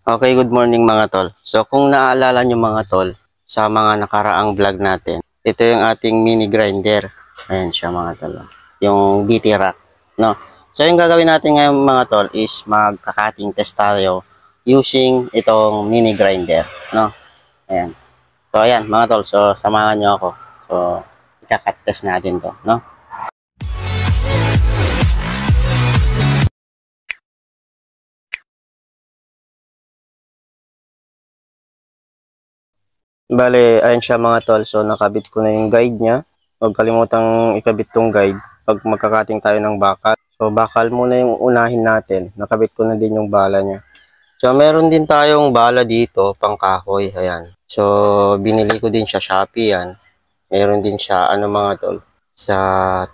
Okay, good morning mga tol. So kung naaalala nyo mga tol, sa mga nakaraang vlog natin, ito yung ating mini grinder. Ayan siya mga tol. Yung DT rack. No? So yung gagawin natin ngayon mga tol is magka-cutting test tayo using itong mini grinder. No? Ayan. So ayan mga tol, so samahan nyo ako. So ika-cut test natin to. No? Bale, ayun siya mga tol. So, nakabit ko na yung guide niya. Huwag kalimutang ikabit tong guide pag magkakating tayo ng bakal. So, bakal muna yung unahin natin. Nakabit ko na din yung bala niya. So, meron din tayong bala dito, pang kahoy. Ayan. So, binili ko din siya Shopee yan. Meron din siya, ano mga tol, sa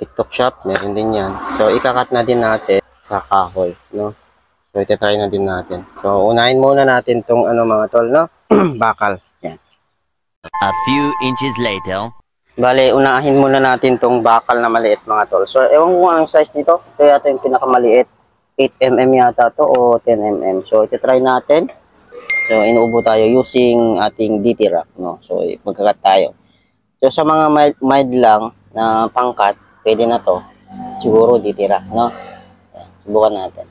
TikTok shop. Meron din yan. So, ikakat na din natin sa kahoy, no? So, itatry na din natin. So, unahin muna natin tong ano mga tol, no? Bakal. Yan. A few inches later. Bale, unahin muna natin tong bakal na maliit mga tol. So, ewan ko ang size nito. Ito yata yung pinakamaliit. 8mm yata to o 10mm. So, ito try natin. So, inuubo tayo using ating DT rack. No? So, magkakat tayo. So, sa mga mild lang na pangkat, pwede na to. Siguro DT rack. No? Ayan, subukan natin.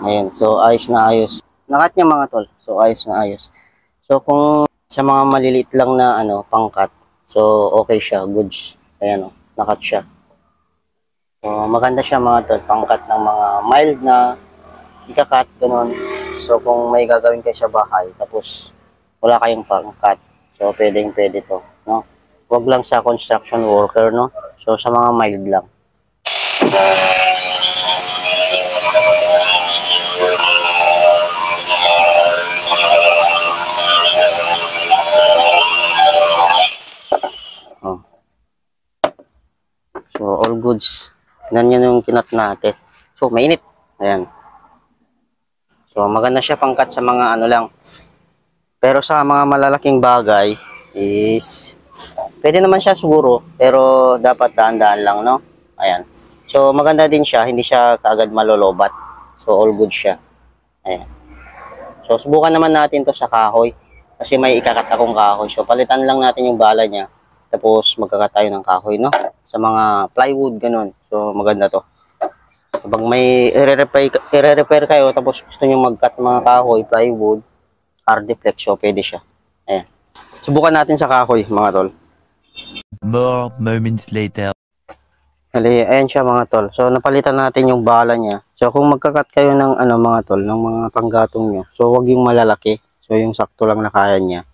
Ayan, so ayos na ayos. Nakat niya mga tol. So ayos na ayos. So kung sa mga maliliit lang na ano, pangkat, so okay siya, goods. Ayan oh, nakat siya. So maganda siya mga tol, pangkat ng mga mild na ikakat ganun. So kung may gagawin kayo sa bahay tapos wala kayong pangkat, so pwede to, no? Wag lang sa construction worker, no? So sa mga mild lang. Oh. So, all goods. Tignan nyo yung kinat natin. So, mainit. Ayan. So, maganda siya pangkat sa mga ano lang. Pero sa mga malalaking bagay is pwede naman siya siguro. Pero dapat daan-daan lang, no? Ayan. So, maganda din siya. Hindi siya kaagad malolobat. So, all good siya. Ayan. So, subukan naman natin to sa kahoy. Kasi may ikakat akong kahoy. So, palitan lang natin yung bala niya. Tapos, magkakat tayo ng kahoy, no? Sa mga plywood, ganun. So, maganda to. Kapag may i-repair kayo, tapos gusto nyo mag-cut mga kahoy, plywood, hardiplex, so pwede siya. Ayan. Subukan natin sa kahoy, mga tol. More moments later. Hali, ayan siya mga tol. So, napalitan natin yung bala niya. So, kung magkakat kayo ng ano mga tol, ng mga panggatong nyo, so wag yung malalaki. So, yung sakto lang na kaya niya.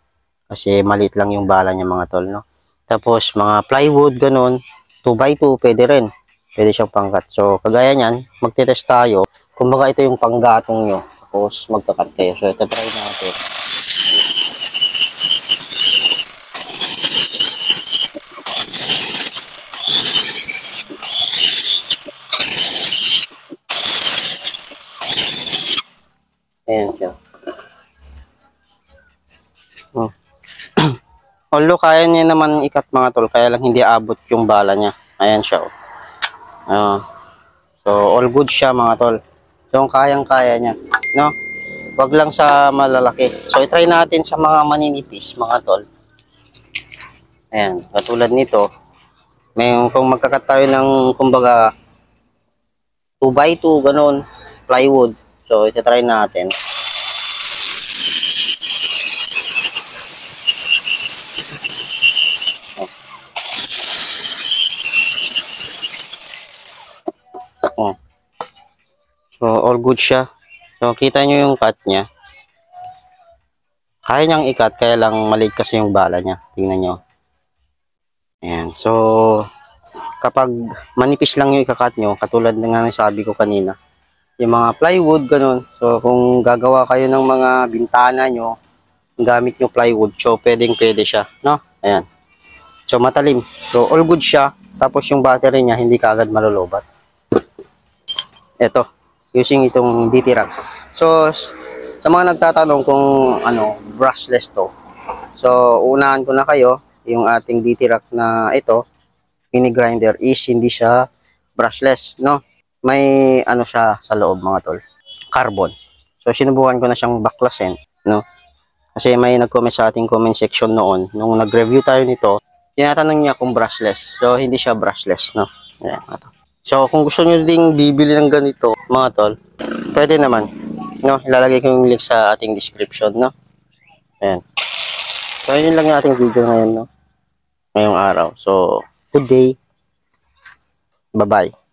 Kasi maliit lang yung bala niya mga tol, no? Tapos, mga plywood, ganun, 2x2, pwede rin. Pwede siyang pangkat. So, kagaya niyan, magte-test tayo. Kumbaga, ito yung panggatong nyo. Tapos, magkakat kayo. So, ito try natin. Ayan siya. Oh. Although, kaya niya naman ikat mga tol, kaya lang hindi abot yung bala niya. Ayan siya. Oh. So, all good siya mga tol. So, kayang-kaya niya. No? Wag lang sa malalaki. So, i-try natin sa mga maninipis, mga tol. Ayan, katulad nito. May kung magkakat tayo ng, kumbaga, 2x2, ganun, plywood. So, iti-try natin. Oh. So, all good siya. So, kita nyo yung cut niya. Kaya niyang ikat, kaya lang maliit kasi yung bala niya. Tingnan nyo. Ayan. So, kapag manipis lang yung ikakat nyo, katulad na nga sabi ko kanina, yung mga plywood, ganun. So, kung gagawa kayo ng mga bintana nyo, gamit nyo plywood, so pwede siya, no? Ayan. So, matalim. So, all good siya. Tapos yung battery niya, hindi kaagad malolobat. Ito, using itong DT rack. So, sa mga nagtatanong kung ano, brushless to. So, unahan ko na kayo, yung ating DT rack na ito, mini grinder is hindi siya brushless, no? May ano siya sa loob mga tol, carbon. So, sinubukan ko na siyang baklasin, no? Kasi may nag-comment sa ating comment section noon, nung nag-review tayo nito, tinatanong niya kung brushless. So, hindi siya brushless, no? Ayan, ito. So, kung gusto niyo ding bibili ng ganito, mga tol, pwede naman, no? Ilalagay ko yung link sa ating description, no? Ayan. So, yun lang yung ating video ngayon, no? Ngayong araw. So, good day. Bye-bye.